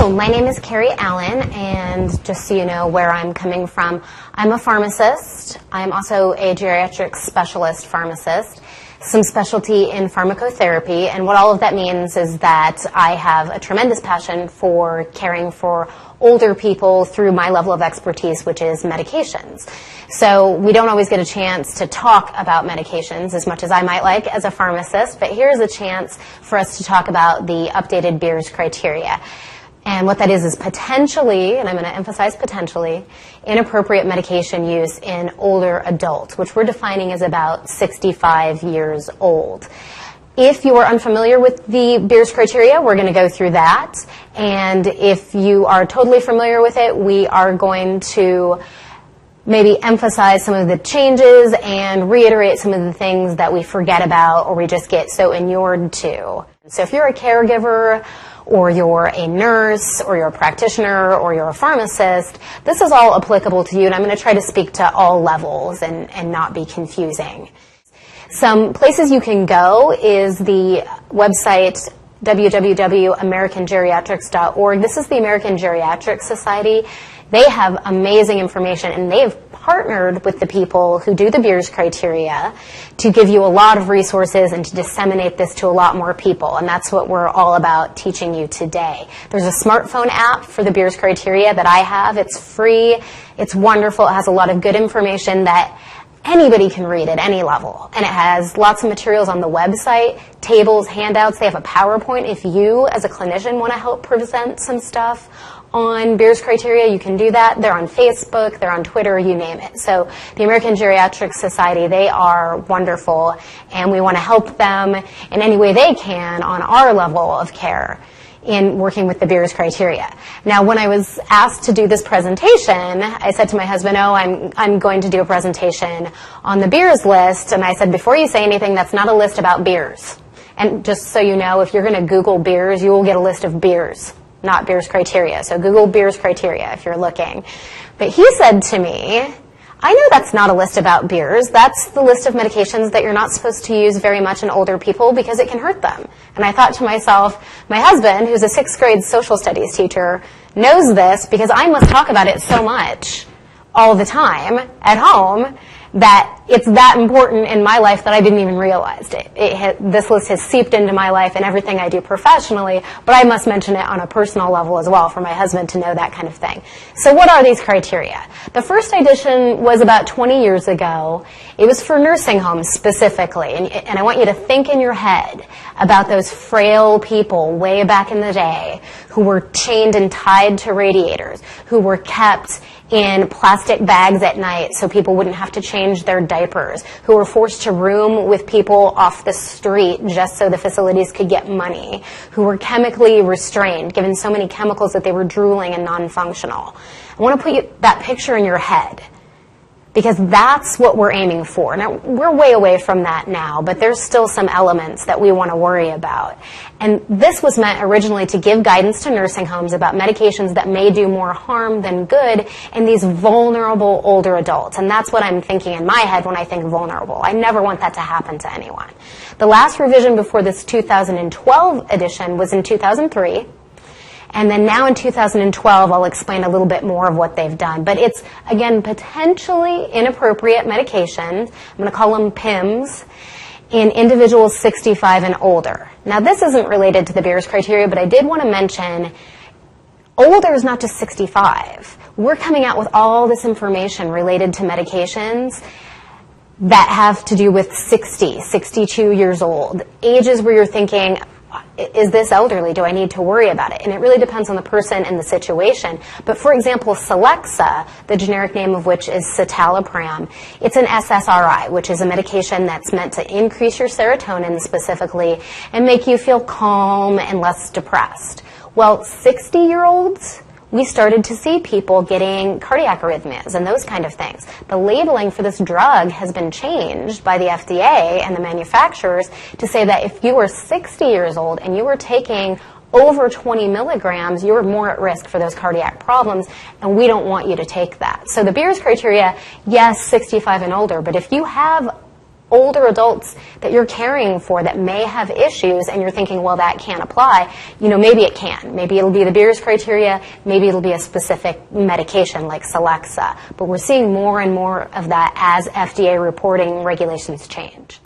Hello, my name is Carrie Allen, and just so you know where I'm coming from, I'm a pharmacist. I'm also a geriatric specialist pharmacist, some specialty in pharmacotherapy, and what all of that means is that I have a tremendous passion for caring for older people through my level of expertise, which is medications. So we don't always get a chance to talk about medications as much as I might like as a pharmacist, but here's a chance for us to talk about the updated Beers criteria. And what that is potentially, and I'm going to emphasize potentially, inappropriate medication use in older adults, which we're defining as about 65 years old. If you are unfamiliar with the Beers criteria, we're going to go through that. And if you are totally familiar with it, we are going to maybe emphasize some of the changes and reiterate some of the things that we forget about or we just get so inured to. So if you're a caregiver, or you're a nurse, or you're a practitioner, or you're a pharmacist, this is all applicable to you, and I'm going to try to speak to all levels and not be confusing. Some places you can go is the website www.americangeriatrics.org. This is the American Geriatric Society. They have amazing information, and they've partnered with the people who do the Beers criteria to give you a lot of resources and to disseminate this to a lot more people, and that's what we're all about teaching you today. There's a smartphone app for the Beers criteria that I have. It's free. It's wonderful. It has a lot of good information that anybody can read at any level, and it has lots of materials on the website, tables, handouts. They have a PowerPoint. If you, as a clinician, want to help present some stuff on Beers criteria, you can do that. They're on Facebook, they're on Twitter, you name it. So the American Geriatric Society, they are wonderful, and we want to help them in any way they can on our level of care in working with the Beers criteria. Now, when I was asked to do this presentation, I said to my husband, I'm going to do a presentation on the Beers list, and I said, before you say anything, that's not a list about beers. And just so you know, if you're going to Google beers, you will get a list of beers, not Beers criteria. So Google Beers criteria if you're looking. But he said to me, I know that's not a list about beers. That's the list of medications that you're not supposed to use very much in older people because it can hurt them. And I thought to myself, my husband, who's a 6th grade social studies teacher, knows this because I must talk about it so much all the time at home that it's that important in my life that I didn't even realize it. This list has seeped into my life and everything I do professionally, but I must mention it on a personal level as well for my husband to know that kind of thing. So what are these criteria? The first edition was about 20 years ago. It was for nursing homes specifically, and I want you to think in your head about those frail people way back in the day who were chained and tied to radiators, who were kept in plastic bags at night so people wouldn't have to change their diapers, who were forced to room with people off the street just so the facilities could get money, who were chemically restrained, given so many chemicals that they were drooling and non-functional. I want to put that picture in your head, because that's what we're aiming for. Now, we're way away from that now, but there's still some elements that we want to worry about. And this was meant originally to give guidance to nursing homes about medications that may do more harm than good in these vulnerable older adults. And that's what I'm thinking in my head when I think vulnerable. I never want that to happen to anyone. The last revision before this 2012 edition was in 2003. And then now in 2012, I'll explain a little bit more of what they've done. But it's, again, potentially inappropriate medications. I'm going to call them PIMS, in individuals 65 and older. Now, this isn't related to the Beers criteria, but I did want to mention older is not just 65. We're coming out with all this information related to medications that have to do with 60, 62 years old, ages where you're thinking, is this elderly? Do I need to worry about it? And it really depends on the person and the situation. But for example, Celexa, the generic name of which is citalopram, it's an SSRI, which is a medication that's meant to increase your serotonin specifically and make you feel calm and less depressed. Well, 60-year-olds, we started to see people getting cardiac arrhythmias and those kind of things. The labeling for this drug has been changed by the FDA and the manufacturers to say that if you were 60 years old and you were taking over 20 milligrams, you're more at risk for those cardiac problems, and we don't want you to take that. So the Beers criteria, yes, 65 and older, but if you have older adults that you're caring for that may have issues and you're thinking, well, that can't apply, maybe it can. Maybe it'll be the Beers criteria, maybe it'll be a specific medication like Celexa. But we're seeing more and more of that as FDA reporting regulations change.